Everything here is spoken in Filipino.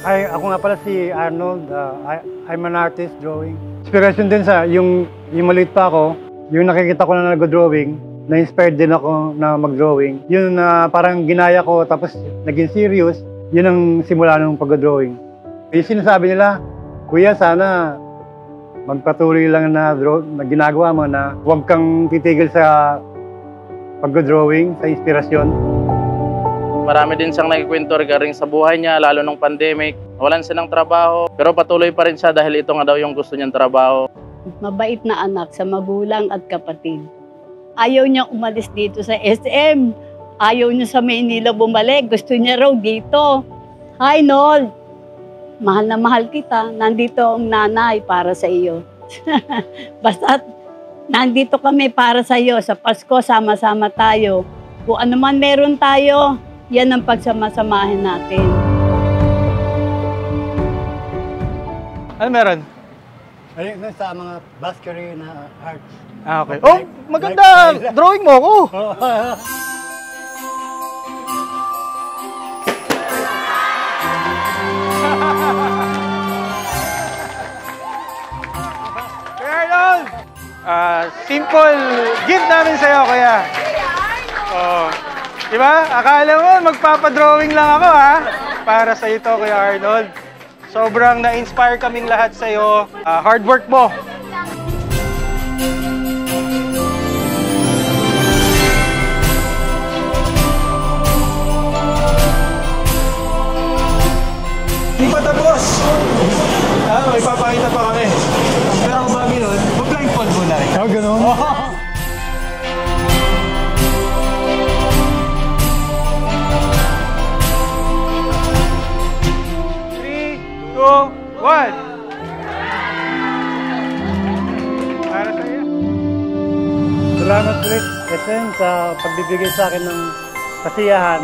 Ay, ako nga pala si Arnold. I'm an artist drawing. Inspiration din sa yung maliit pa ako, yung nakikita ko na nag-drawing, na-inspired din ako na mag-drawing. Yun na parang ginaya ko tapos naging serious, yun ang simula ng pag-drawing. Yung sinasabi nila, kuya sana magpatuloy lang na ginagawa mo na huwag kang titigil sa pag-drawing, sa inspirasyon. Marami din siyang nagkikwento regarding sa buhay niya, lalo nung pandemic. Walan siya ng trabaho, pero patuloy pa rin siya dahil ito nga daw yung gusto niyang trabaho. Mabait na anak sa magulang at kapatid. Ayaw niya umalis dito sa SM. Ayaw niya sa Maynila bumalik. Gusto niya raw dito. Hi, Noel. Mahal na mahal kita. Nandito ang nanay para sa iyo. Basta nandito kami para sa iyo. Sa Pasko, sama-sama tayo. Kung ano man meron tayo, yan ang pagsamasamahin natin. Ano meron? Ay, sa mga baskery na arts. Ah, okay. Oh, maganda! Drawing mo ako! Kuya Arnold! Simple gift namin sa'yo, kuya. Oh. Diba? Akala mo, magpapadrawing lang ako, ha? Para sa'yo to, Kuya Arnold. Sobrang na-inspire kaming lahat sa'yo. Hard work mo. Hindi pa tapos. May papakita pa kami. Pero kung bago nun, mag-blindfold muna rin. Oh, ganun? One. Para sa iyo. Salamat ulit, SM, sa pagbibigay sa akin ng kasiyahan.